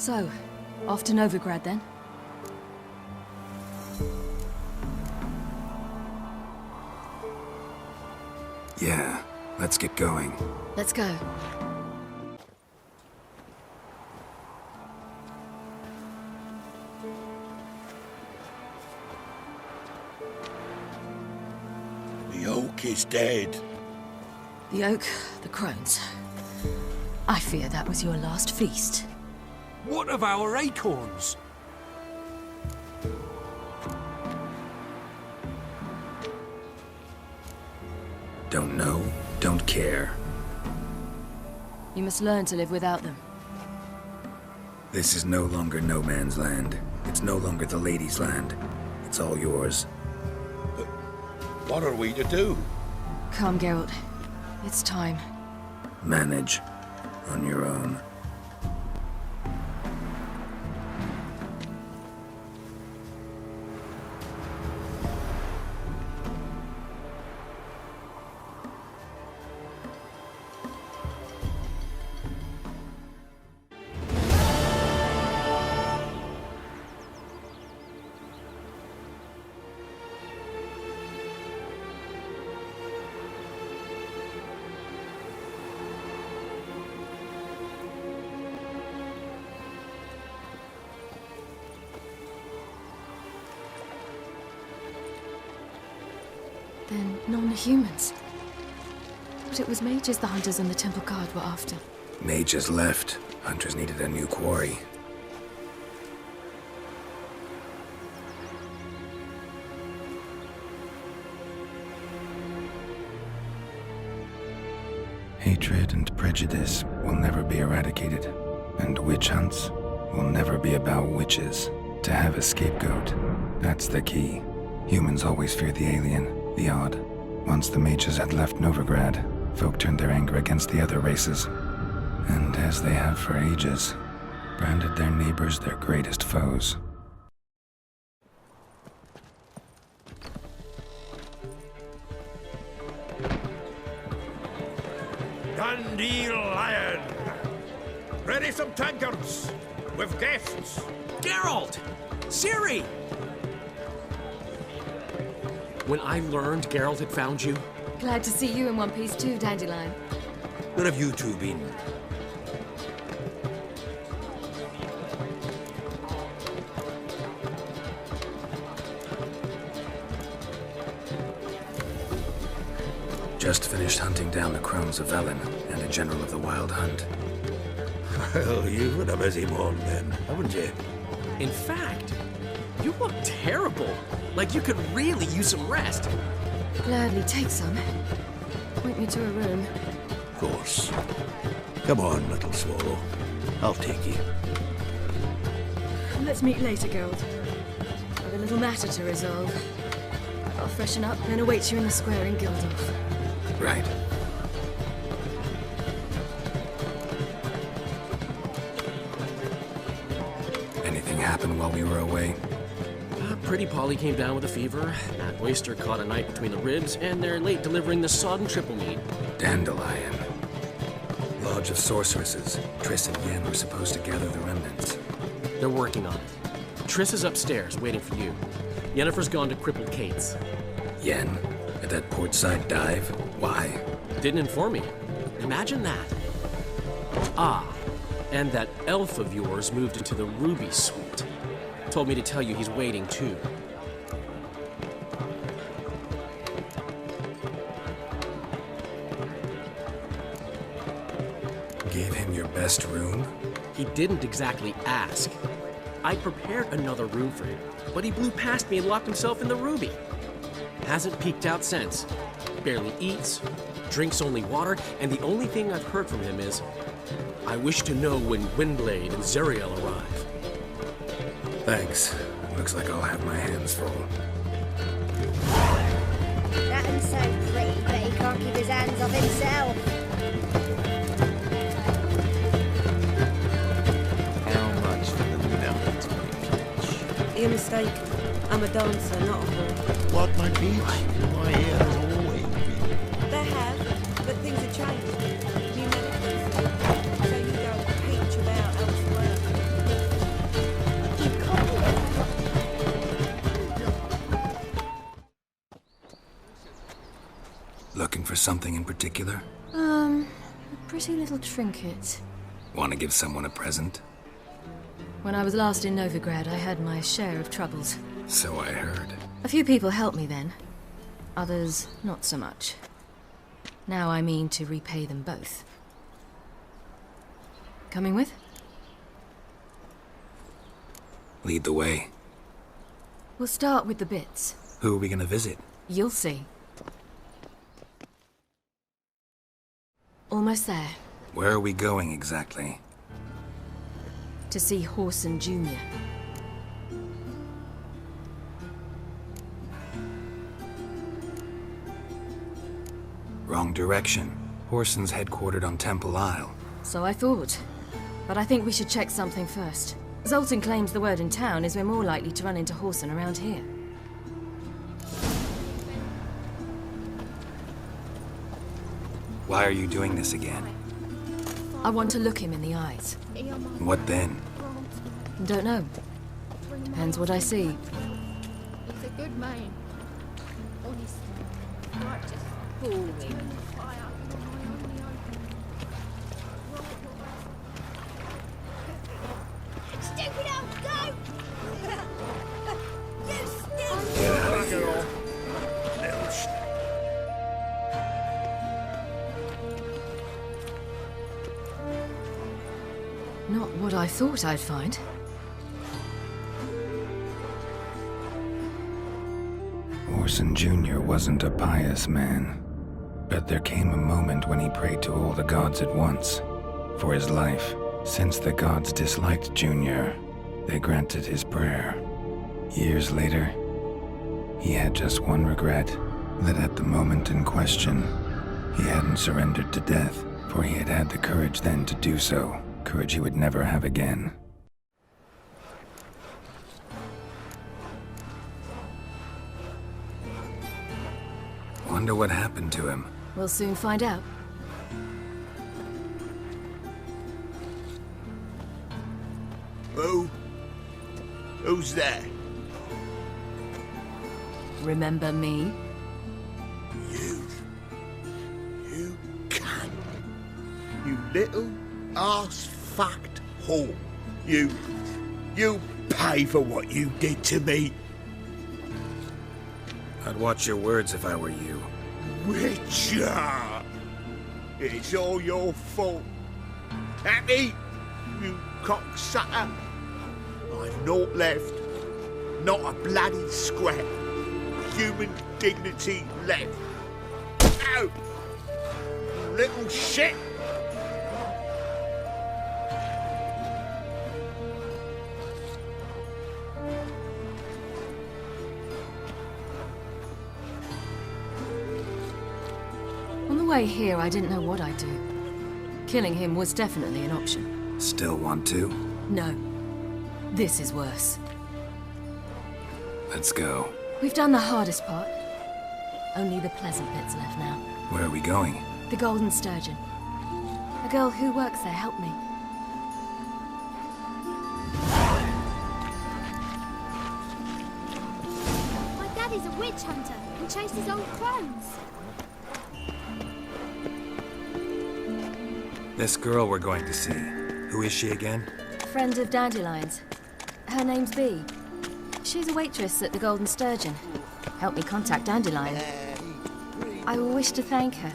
So, off to Novigrad then? Yeah, let's get going. Let's go. The oak is dead. The oak, the crones. I fear that was your last feast. What of our acorns? Don't know, don't care. You must learn to live without them. This is no longer no man's land. It's no longer the lady's land. It's all yours. What are we to do? Come, Geralt. It's time. Manage. On your own. Then non-humans. But it was mages the hunters and the temple guard were after. Mages left. Hunters needed a new quarry. Hatred and prejudice will never be eradicated, and witch hunts will never be about witches. To have a scapegoat, that's the key. Humans always fear the alien, the odd. Once the mages had left Novigrad, folk turned their anger against the other races. And as they have for ages, branded their neighbors their greatest foes. Dandelion! Ready some tankards! With guests! Geralt! Ciri! When I learned Geralt had found you, Glad to see you in one piece too, Dandelion. Where have you two been? Just finished hunting down the crones of Velen and a general of the Wild Hunt. Well, you've had a busy morning then, haven't you? in fact, you look terrible. Like you could really use some rest. Gladly take some. Point me to a room. Of course. Come on, little swallow. I'll take you. Let's meet later, Geralt. I've a little matter to resolve. I'll freshen up, then await you in the square in Gildorf. Right. Anything happen while we were away? Pretty Polly came down with a fever. That oyster caught a knife between the ribs, and they're late delivering the sodden triple meat. Dandelion. Lodge of Sorceresses. Triss and Yen were supposed to gather the remnants. They're working on it. Triss is upstairs, waiting for you. Yennefer's gone to crippled Kate's. Yen? At that portside dive? Why? Didn't inform me. Imagine that. Ah, and that elf of yours moved into the Ruby Suite. Told me to tell you he's waiting too. Gave him your best room? He didn't exactly ask. I prepared another room for him, but he blew past me and locked himself in the Ruby. Hasn't peeked out since. Barely eats, drinks only water, and the only thing I've heard from him is, I wish to know when Windblade and Zeriel arrive. Thanks. Looks like I'll have my hands full. That one's so pretty, but he can't keep his hands off himself. How much for the melt? You're mistaken. I'm a dancer, not a whore. What might be? My hair has always been. There have, but things have changed. New medicines. So you don't preach about elsewhere. something in particular? A pretty little trinket. Want to give someone a present? When I was last in Novigrad, I had my share of troubles. So I heard. A few people helped me then. Others, not so much. Now I mean to repay them both. Coming with? Lead the way. We'll start with the bits. Who are we gonna visit? You'll see. Almost there. Where are we going exactly? To see Ozon Jr. Wrong direction. Horson's headquartered on Temple Isle. So I thought. But I think we should check something first. Zoltan claims the word in town is we're more likely to run into Ozon around here. Why are you doing this again? I want to look him in the eyes. What then? Don't know. Depends what I see. He's a good man. Honest. Right, just fool him. Stupid old goat! You stupid! Get out of here. Not what I thought I'd find. Ozon Jr. wasn't a pious man, but there came a moment when he prayed to all the gods at once for his life. Since the gods disliked Jr., they granted his prayer. Years later, he had just one regret, that at the moment in question, he hadn't surrendered to death, for he had had the courage then to do so, courage he would never have again. Wonder what happened to him. We'll soon find out. Who's there? Remember me? You can. You little ass-fucked whore. You pay for what you did to me. I'd watch your words if I were you. Witcher! It's all your fault. Happy, you cocksucker. I've naught left. Not a bloody scrap. Human dignity left. Ow! You little shit! On the way here, I didn't know what I'd do. Killing him was definitely an option. Still want to? No. This is worse. Let's go. We've done the hardest part. Only the pleasant bits left now. Where are we going? The Golden Sturgeon. A girl who works there helped me. My daddy's a witch hunter and chases old crones. This girl we're going to see. Who is she again? Friend of Dandelion's. Her name's Bee. She's a waitress at the Golden Sturgeon. Helped me contact Dandelion. I wish to thank her.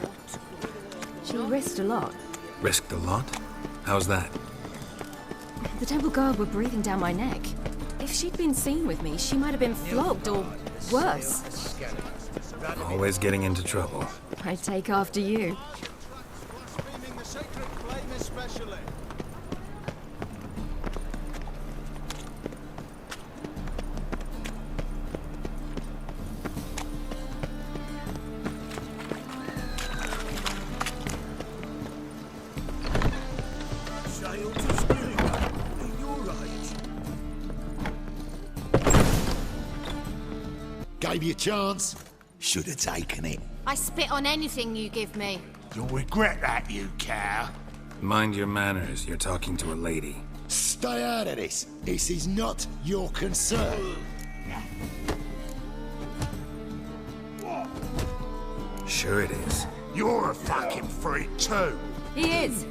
She risked a lot. Risked a lot? How's that? The temple guard were breathing down my neck. If she'd been seen with me, she might have been flogged or worse. Always getting into trouble. I take after you. Gave you a chance. Should have taken it. I spit on anything you give me. You'll regret that, you cow. Mind your manners. You're talking to a lady. Stay out of this. This is not your concern. Sure it is. You're a fucking freak too. He is.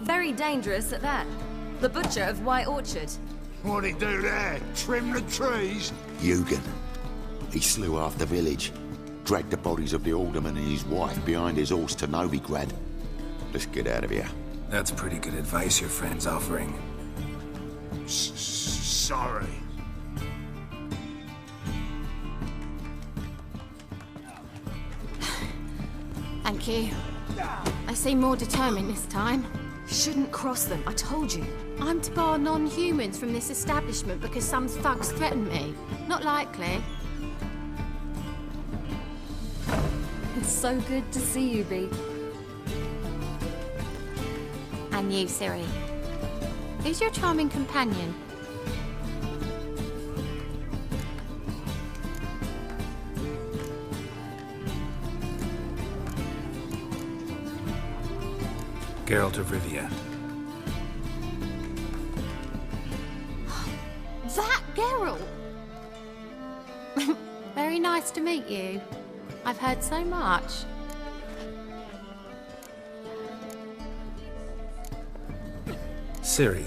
Very dangerous at that. The butcher of White Orchard. What'd he do there? Trim the trees? Eugen. He slew half the village. Dragged the bodies of the alderman and his wife behind his horse to Novigrad. Let's get out of here. That's pretty good advice your friend's offering. Sorry. Thank you. They seem more determined this time. Shouldn't cross them, I told you. I'm to bar non-humans from this establishment because some thugs threatened me. Not likely. It's so good to see you, Bee. And you, Siri. Who's your charming companion? Geralt of Rivia. That Geralt! Very nice to meet you. I've heard so much. Ciri,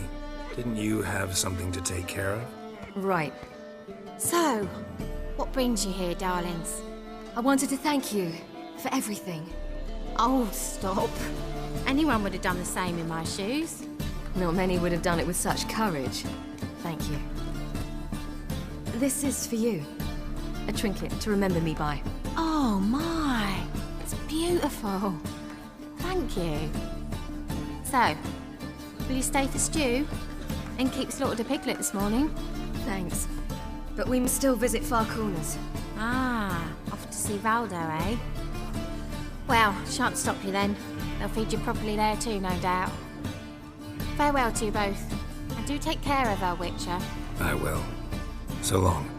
didn't you have something to take care of? Right. So, what brings you here, darlings? I wanted to thank you for everything. Oh, stop. Anyone would have done the same in my shoes. Not many would have done it with such courage. Thank you. This is for you. A trinket to remember me by. Oh my, it's beautiful. Thank you. So, will you stay for stew? And keep slaughtered a piglet this morning? Thanks. But we must still visit Far Corners. Ah, off to see Valdo, eh? Well, shan't stop you then. They'll feed you properly there too, no doubt. Farewell to you both. And do take care of our Witcher. I will. So long.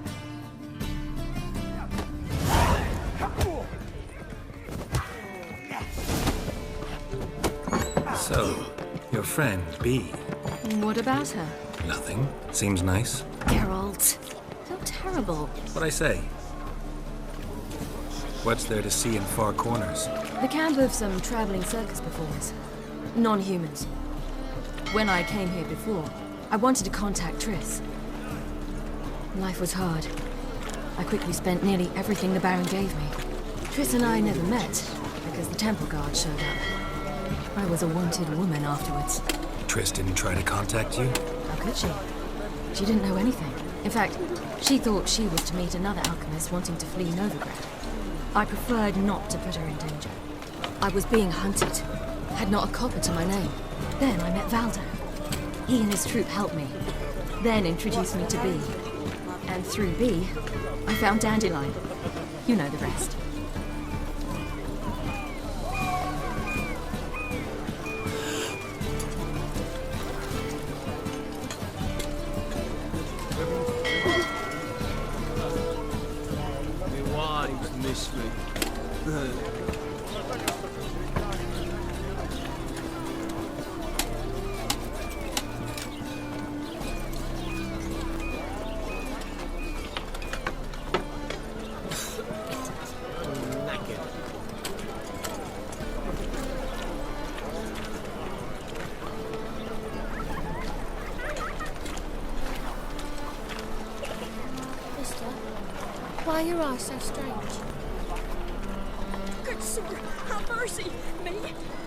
So, your friend, Bee. What about her? Nothing. Seems nice. Geralt. How terrible. What'd I say? What's there to see in Far Corners? The camp of some traveling circus performers. Non-humans. When I came here before, I wanted to contact Triss. Life was hard. I quickly spent nearly everything the Baron gave me. Triss and I never met, because the temple guard showed up. I was a wanted woman afterwards. Triss didn't try to contact you? How could she? She didn't know anything. In fact, she thought she was to meet another alchemist wanting to flee Novigrad. I preferred not to put her in danger. I was being hunted. Had not a copper to my name. Then I met Valdo. He and his troop helped me. Then introduced me to Bee. And through Bee, I found Dandelion. You know the rest. My wives miss me. Why are your eyes so strange? Good sir, have mercy. Me,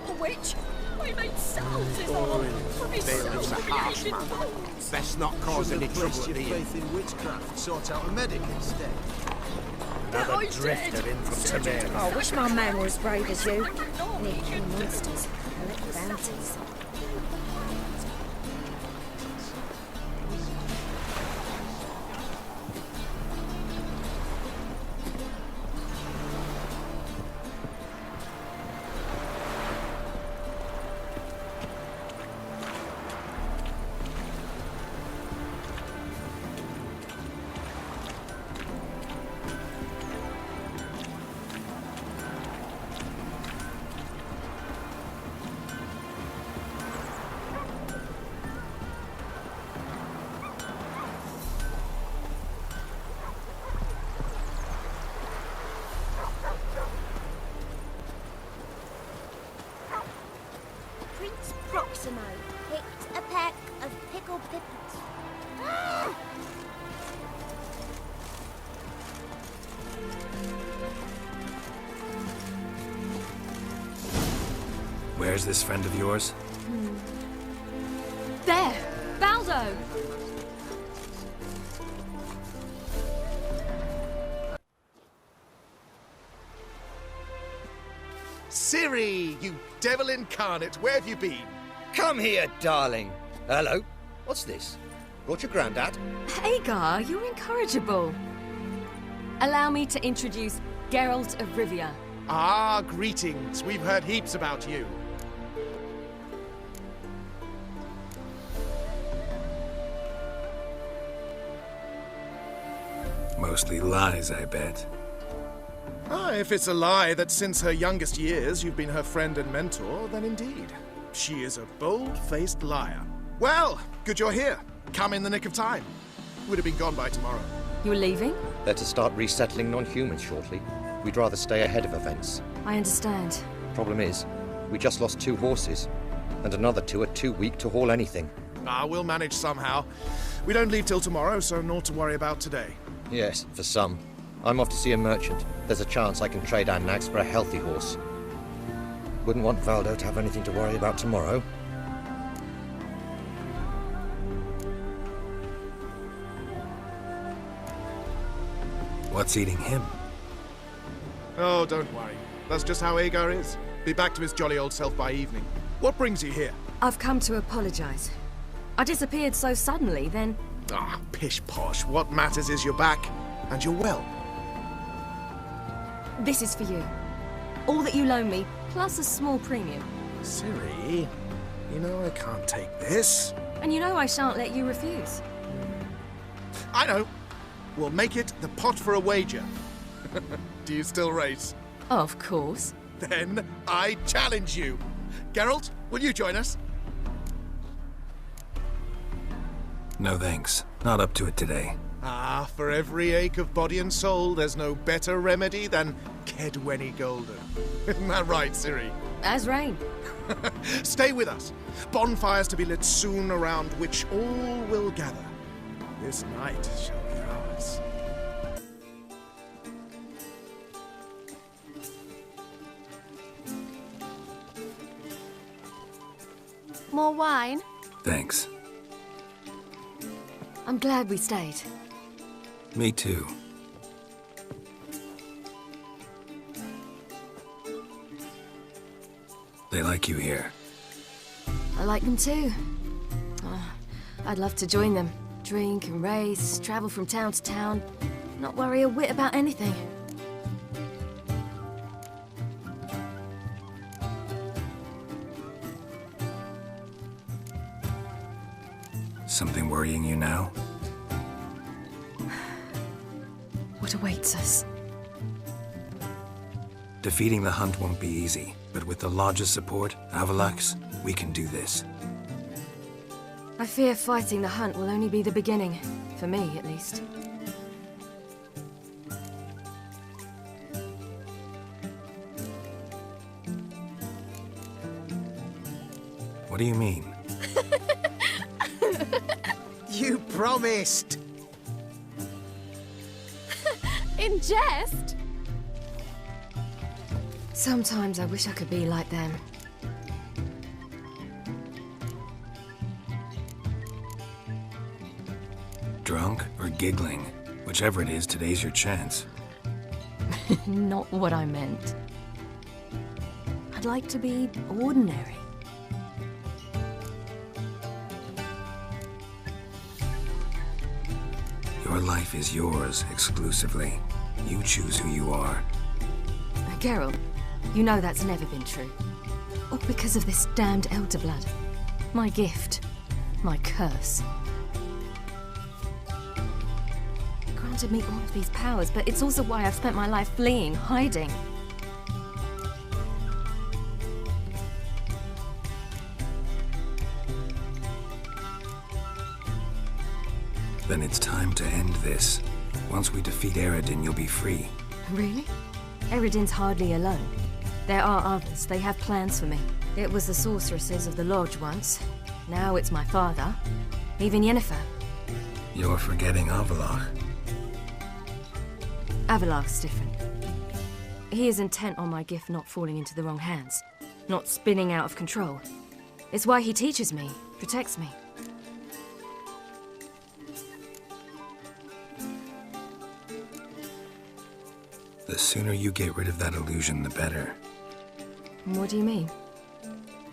a witch. I made salves of all for myself creation bones. Best not cause any trouble at your the inn. faith in witchcraft. Sort out a medic instead. But I did. I wish my man were as brave as you. Near kill monsters, collect bounties. Prince Proximo picked a peck of pickled pippins. Ah! Where's this friend of yours? There! Baldo! Ciri, you devil incarnate, where have you been? Come here, darling. Hello. What's this? Brought your granddad? Hagar, you're incorrigible. Allow me to introduce Geralt of Rivia. Ah, greetings. We've heard heaps about you. Mostly lies, I bet. Ah, if it's a lie that since her youngest years you've been her friend and mentor, then indeed. She is a bold-faced liar. Well, good you're here. Come in the nick of time. Would have been gone by tomorrow. You're leaving? They're to start resettling non-humans shortly. We'd rather stay ahead of events. I understand. Problem is, we just lost 2 horses, and another 2 are too weak to haul anything. Ah, we'll manage somehow. We don't leave till tomorrow, so naught to worry about today. Yes, for some. I'm off to see a merchant. There's a chance I can trade our nags for a healthy horse. Wouldn't want Valdo to have anything to worry about tomorrow. What's eating him? Oh, don't worry. That's just how Agar is. Be back to his jolly old self by evening. What brings you here? I've come to apologize. I disappeared so suddenly, then... Ah, pish-posh. What matters is you're back, and you're well. This is for you. All that you loan me, plus a small premium. Ciri, you know I can't take this. And you know I shan't let you refuse. I know. We'll make it the pot for a wager. Do you still race? Of course. Then I challenge you. Geralt, will you join us? No thanks. Not up to it today. Ah, for every ache of body and soul, there's no better remedy than Kedwenny Golden. Isn't that right, Ciri? As rain. Stay with us. Bonfires to be lit soon, around which all will gather. This night shall be ours. More wine? Thanks. I'm glad we stayed. Me too. They like you here. I like them too. Oh, I'd love to join them. Drink and race, travel from town to town. Not worry a whit about anything. Something worrying you now? What awaits us? Defeating the hunt won't be easy, but with the Lodge's support, Avalax, we can do this. I fear fighting the hunt will only be the beginning. For me, at least. What do you mean? You promised! In jest? Sometimes I wish I could be like them. Drunk or giggling? Whichever it is, today's your chance. Not what I meant. I'd like to be ordinary. Your life is yours, exclusively. You choose who you are. Geralt, you know that's never been true. All because of this damned elder blood. My gift. My curse. It granted me all of these powers, but it's also why I've spent my life fleeing, hiding. Then it's time to end this. Once we defeat Eredin, you'll be free. Really? Eredin's hardly alone. There are others. They have plans for me. It was the sorceresses of the lodge once. Now it's my father. Even Yennefer. You're forgetting Avallac'h. Avallac'h's different. He is intent on my gift not falling into the wrong hands. Not spinning out of control. It's why he teaches me, protects me. The sooner you get rid of that illusion, the better. What do you mean?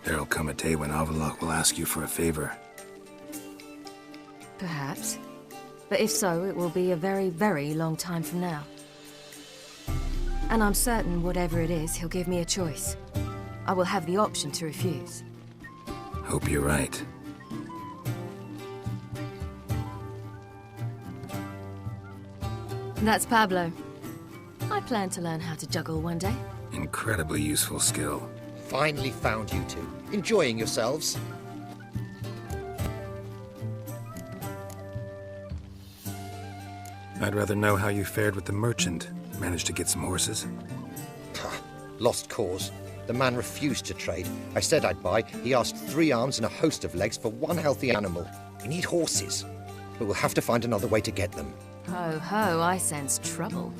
There'll come a day when Avallac'h will ask you for a favor. Perhaps. But if so, it will be a very, very long time from now. And I'm certain whatever it is, he'll give me a choice. I will have the option to refuse. Hope you're right. That's Pablo. I plan to learn how to juggle one day. Incredibly useful skill. Finally found you two. Enjoying yourselves? I'd rather know how you fared with the merchant. Managed to get some horses? Lost cause. The man refused to trade. I said I'd buy. He asked 3 arms and a host of legs for 1 healthy animal. We need horses. But we'll have to find another way to get them. Ho ho, I sense trouble.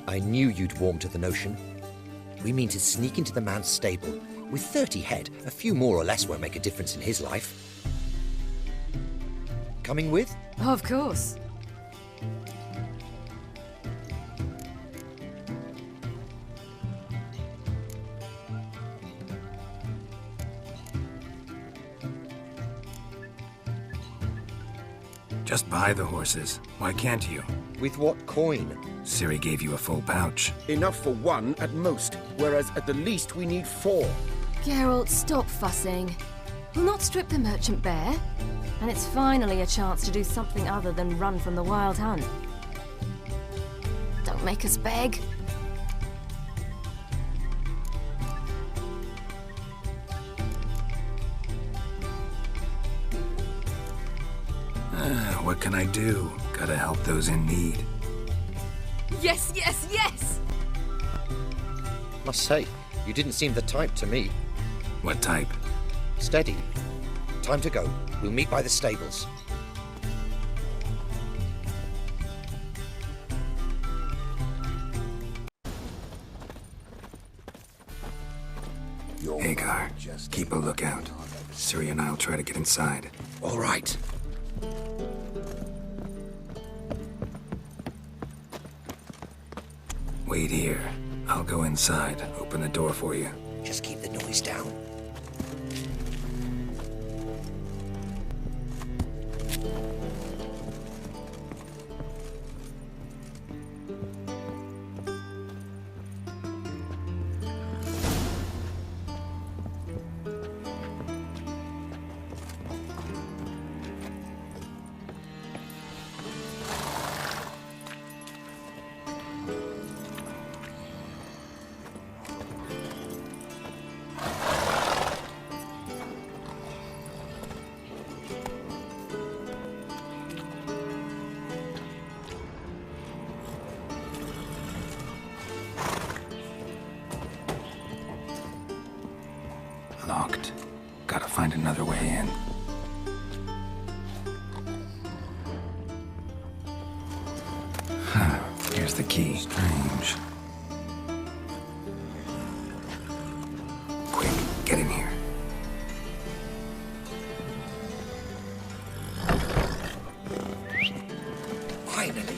I knew you'd warm to the notion. We mean to sneak into the man's stable. With 30 head, a few more or less won't make a difference in his life. Coming with? Of course. Just buy the horses. Why can't you? With what coin? Ciri gave you a full pouch. Enough for 1 at most, whereas at the least we need 4. Geralt, stop fussing. We'll not strip the merchant bare. And it's finally a chance to do something other than run from the wild hunt. Don't make us beg. What can I do? Gotta help those in need. Yes, yes, yes! Must say, you didn't seem the type to me. What type? Steady. Time to go. We'll meet by the stables. Hagar, keep a lookout. Ciri and I'll try to get inside. All right. Wait here. I'll go inside. Open the door for you. Just keep the noise down. Locked. Gotta find another way in. Here's the key. Strange. Quick, get in here. Finally.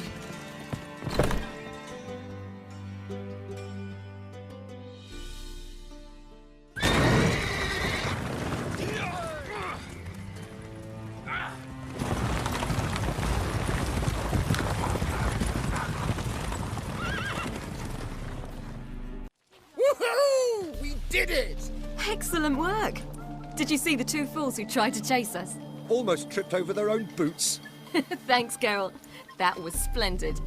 Did it! Excellent work! Did you see the 2 fools who tried to chase us? Almost tripped over their own boots. Thanks, Geralt. That was splendid.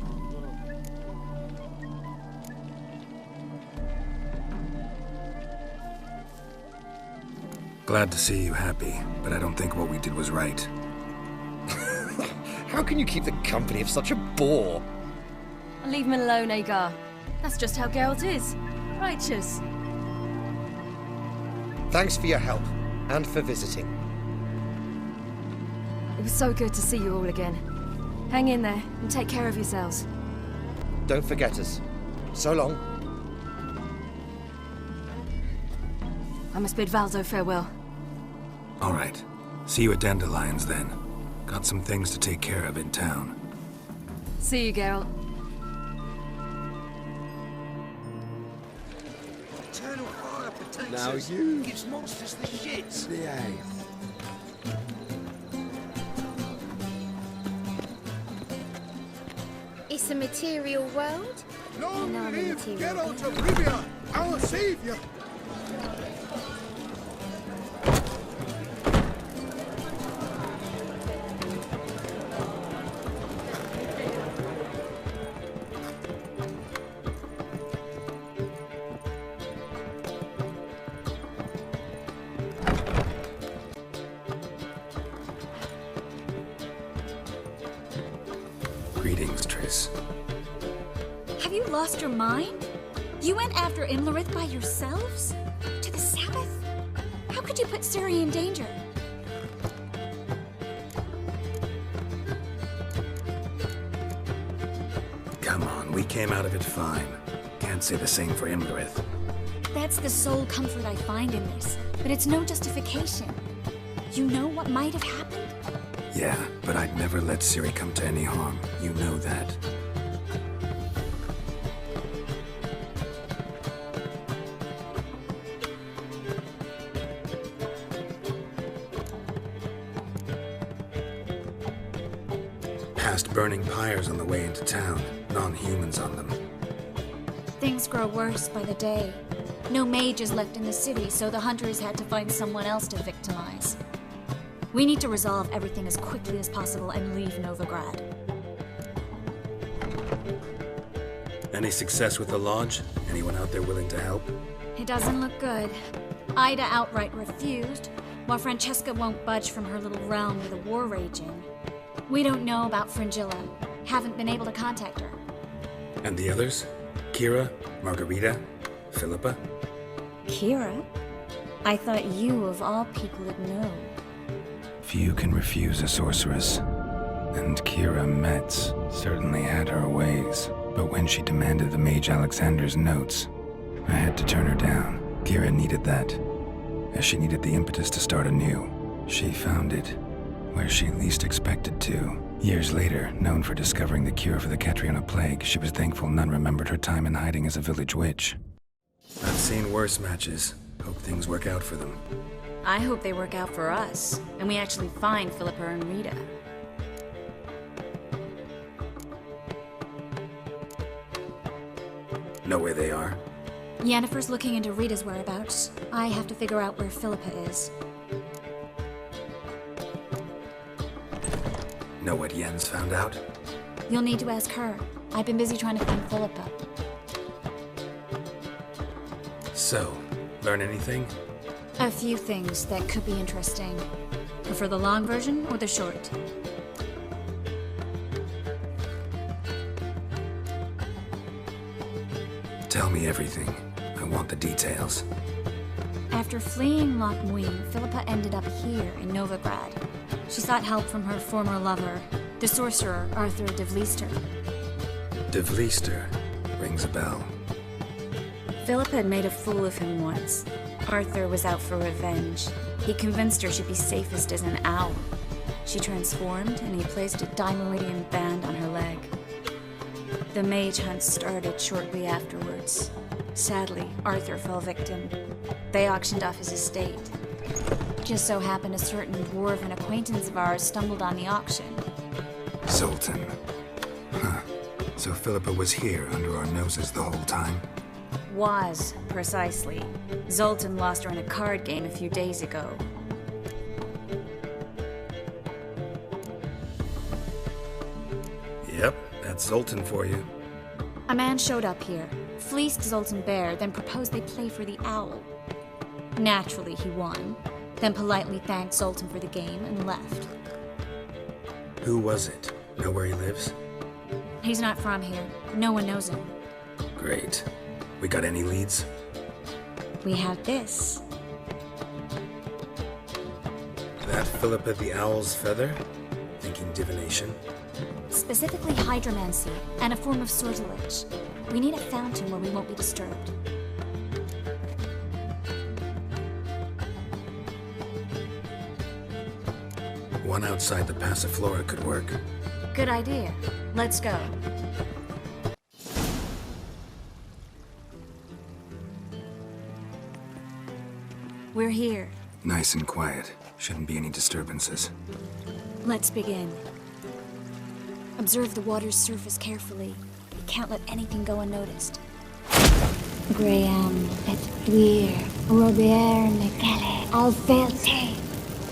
Glad to see you happy, but I don't think what we did was right. How can you keep the company of such a bore? Leave him alone, Agar. That's just how Geralt is. Righteous. Thanks for your help, and for visiting. It was so good to see you all again. Hang in there, and take care of yourselves. Don't forget us. So long. I must bid Valdo farewell. All right. See you at Dandelions, then. Got some things to take care of in town. See you, Geralt. Eternal fire protects Now us. you- Gives monsters the shits. Behave. It's a material world. Long No, live material. Geralt of Rivia, our savior! Greetings, Triss. Have you lost your mind? You went after Imlerith by yourselves? To the Sabbath? How could you put Ciri in danger? Come on, we came out of it fine. Can't say the same for Imlerith. That's the sole comfort I find in this, but it's no justification. You know what might have happened? Yeah, but I'd never let Ciri come to any harm. You know that. Past burning pyres on the way into town. Non-humans on them. Things grow worse by the day. No mages left in the city, so the hunters had to find someone else to victimize. We need to resolve everything as quickly as possible and leave Novigrad. Any success with the lodge? Anyone out there willing to help? It doesn't look good. Ida outright refused, while Francesca won't budge from her little realm with a war raging. We don't know about Fringilla. Haven't been able to contact her. And the others? Kira? Margarita? Philippa? Kira? I thought you, of all people, would know. Few can refuse a sorceress. And Kira Metz certainly had her ways. But when she demanded the Mage Alexander's notes, I had to turn her down. Kira needed that, as she needed the impetus to start anew. She found it where she least expected to. Years later, known for discovering the cure for the Catriona plague, she was thankful none remembered her time in hiding as a village witch. I've seen worse matches. Hope things work out for them. I hope they work out for us, and we actually find Philippa and Rita. Know where they are? Yennefer's looking into Rita's whereabouts. I have to figure out where Philippa is. Know what Yen's found out? You'll need to ask her. I've been busy trying to find Philippa. So, learn anything? A few things that could be interesting. Prefer the long version or the short? Tell me everything. I want the details. After fleeing Loch Muin, Philippa ended up here in Novigrad. She sought help from her former lover, the sorcerer Arthur de Vliester. De Vliester rings a bell. Philippa had made a fool of him once. Arthur was out for revenge. He convinced her she'd be safest as an owl. She transformed, and he placed a Dimeridian band on her leg. The mage hunt started shortly afterwards. Sadly, Arthur fell victim. They auctioned off his estate. Just so happened a certain dwarven acquaintance of ours stumbled on the auction. Zoltan. Huh. So Philippa was here under our noses the whole time? Was, precisely. Zoltan lost her in a card game a few days ago. Yep, that's Zoltan for you. A man showed up here, fleeced Zoltan bare, then proposed they play for the owl. Naturally, he won, then politely thanked Zoltan for the game and left. Who was it? Know where he lives? He's not from here. No one knows him. Great. We got any leads? We have this. that Philippa the Owl's feather? Thinking divination? Specifically hydromancy, and a form of sortilege. We need a fountain where we won't be disturbed. One outside the Passiflora could work. Good idea. Let's go. We're here. Nice and quiet. Shouldn't be any disturbances. Let's begin. Observe the water's surface carefully. We can't let anything go unnoticed. Graham et thuir, Robert Micale, Alfelte.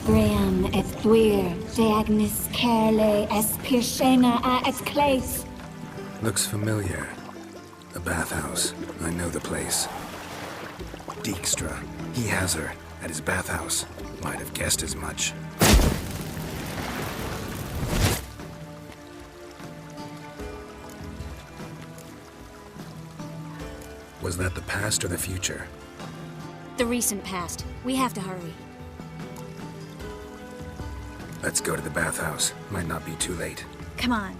Graham et thuir, de agnis kerle, es pirshena a et clace. Looks familiar. A bathhouse. I know the place. Dijkstra. He has her at his bathhouse. Might have guessed as much. Was that the past or the future? The recent past. We have to hurry. Let's go to the bathhouse. Might not be too late. Come on.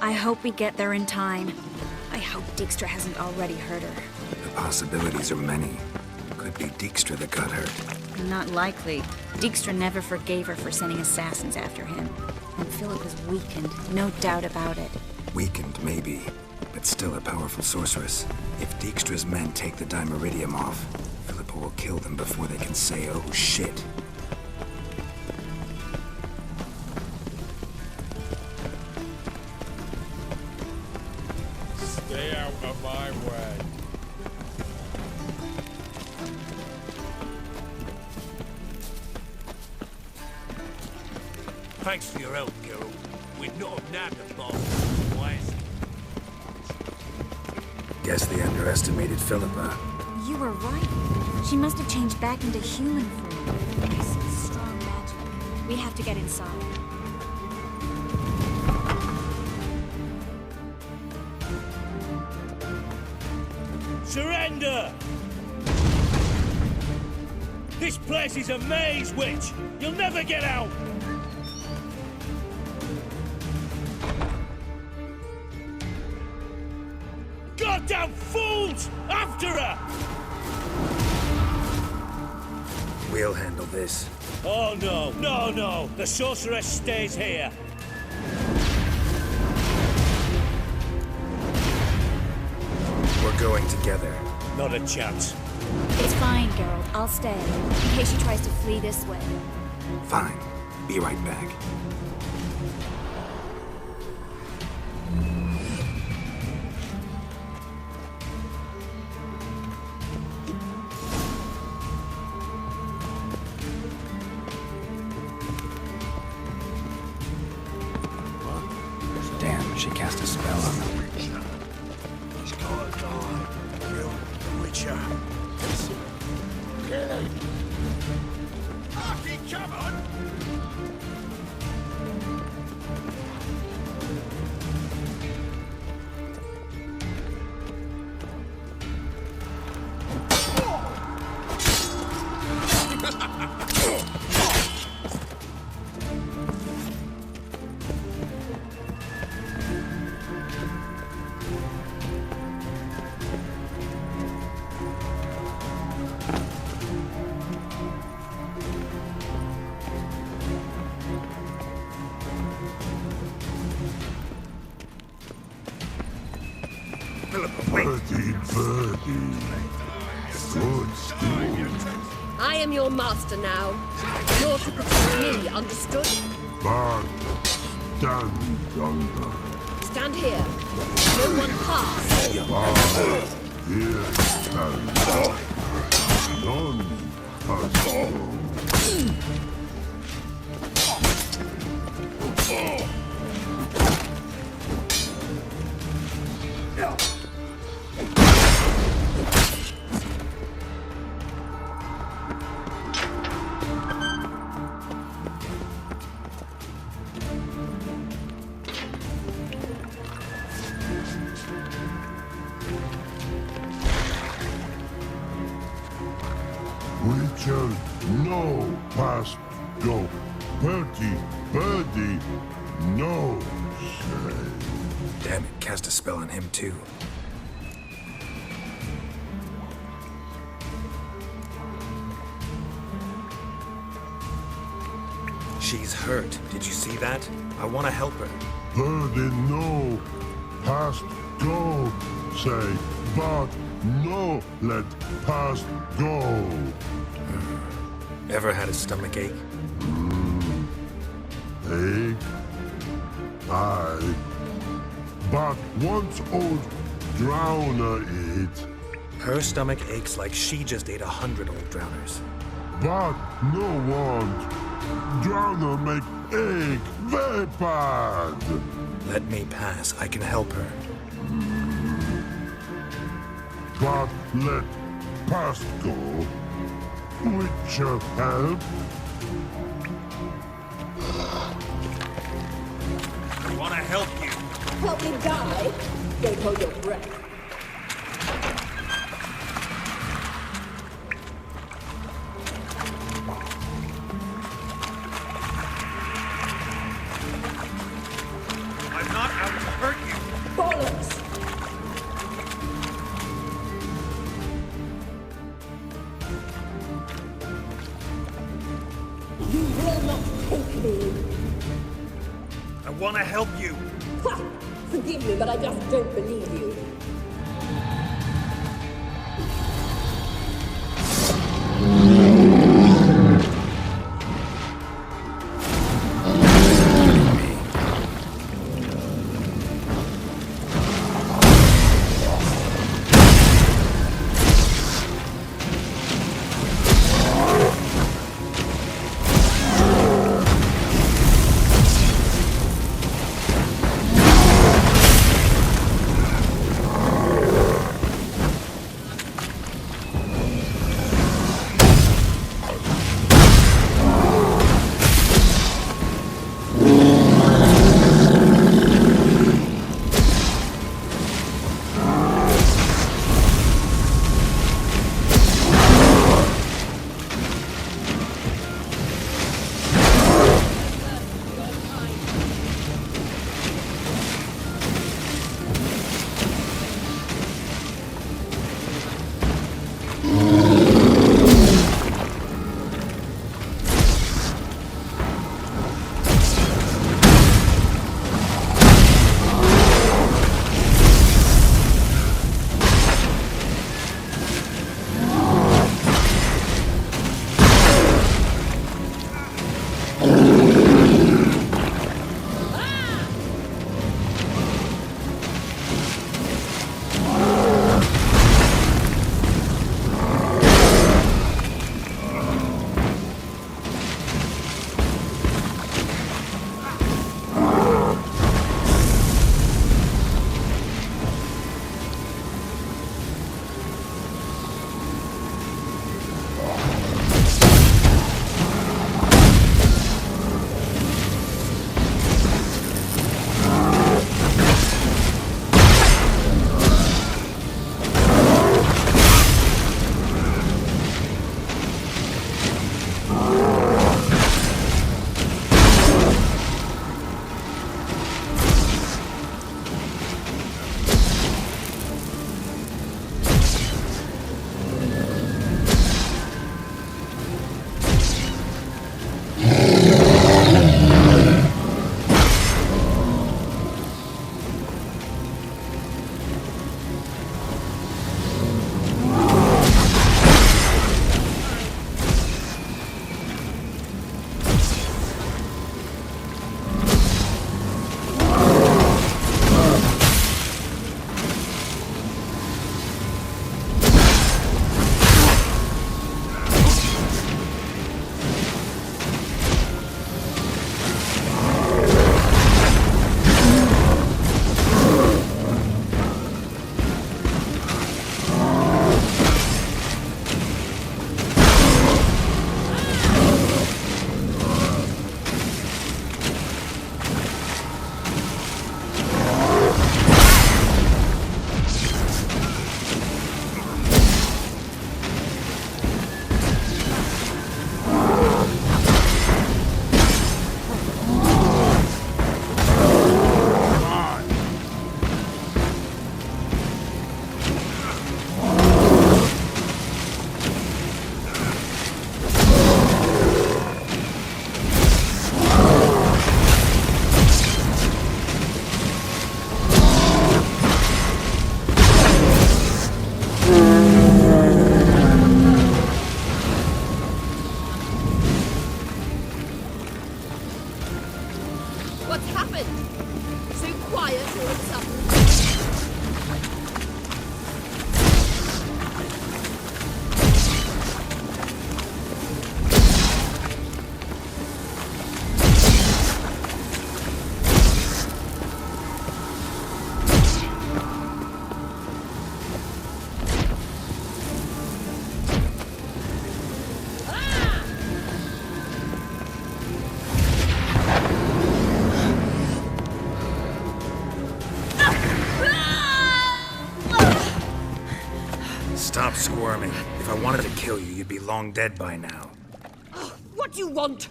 I hope we get there in time. I hope Dijkstra hasn't already hurt her. The possibilities are many. Could be Dijkstra that got hurt. Not likely. Dijkstra never forgave her for sending assassins after him. And Philip is weakened, no doubt about it. Weakened, maybe, but still a powerful sorceress. If Dijkstra's men take the Dimeridium off, Philippa will kill them before they can say, oh shit. Stay out of my way. Thanks for your help, Geralt. We'd not have nabbed the boss otherwise. Guess they underestimated Philippa. You were right. She must have changed back into human form. I sense strong magic. We have to get inside. Surrender! This place is a maze, witch! You'll never get out! Goddamn fools! After her! We'll handle this. Oh no, no, no! The sorceress stays here! We're going together. Not a chance. It's fine, Geralt. I'll stay, in case she tries to flee this way. Fine. Be right back. Damn, she cast a spell on them. He's gotta die. You, the Witcher. Kill him. Archie, come on! I am your master now. You're to protect me, understood? But stand under. Stand here. No one pass. Here stand. None pass through. Witcher, no past go. Birdie, no say. Damn it, cast a spell on him too. She's hurt. Did you see that? I want to help her. Birdie, no past go say, but no let past go. Ever had a stomach ache? Ache? Aye. But once old drowner eat. Her stomach aches like she just ate 100 old drowners. But no want. Drowner make ache very bad. Let me pass. I can help her. But let past go. Witcher help. I want to help you. Help me die? Don't hold your breath. I'm not out to hurt you. Bollocks! You will not take me. I want to help you. Ha! Forgive me, but I just don't believe you. charming. If I wanted to kill you, you'd be long dead by now. Oh, what do you want?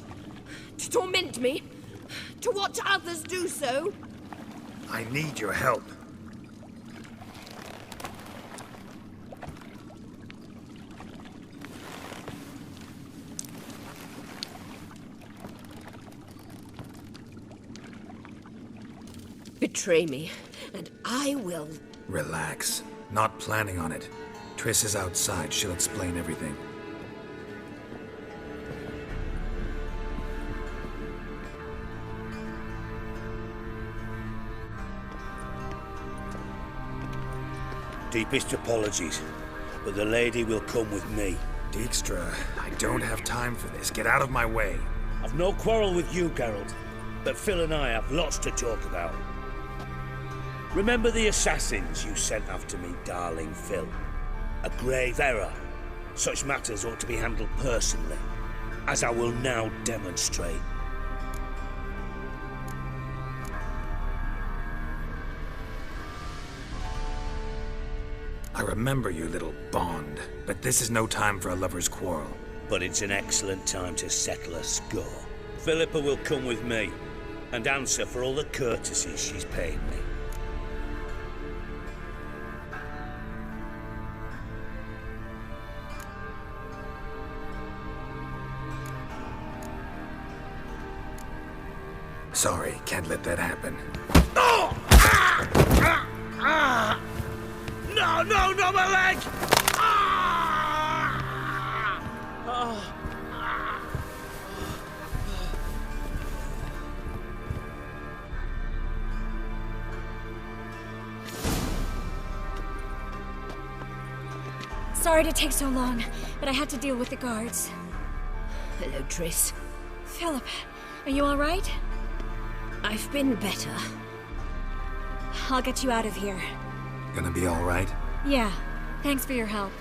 To torment me? To watch others do so? I need your help. Betray me, and I will. Relax. Not planning on it. Triss is outside. She'll explain everything. Deepest apologies, but the lady will come with me. Dijkstra, I don't have time for this. Get out of my way. I've no quarrel with you, Geralt, but Phil and I have lots to talk about. Remember the assassins you sent after me, darling Phil? A grave error. Such matters ought to be handled personally, as I will now demonstrate. I remember your little bond, but this is no time for a lover's quarrel. But it's an excellent time to settle a score. Philippa will come with me, and answer for all the courtesies she's paid me. Sorry, can't let that happen. Oh! No, no, no, my leg! Sorry to take so long, but I had to deal with the guards. Hello, Triss. Philip, are you all right? I've been better. I'll get you out of here. Gonna be all right? Yeah, thanks for your help.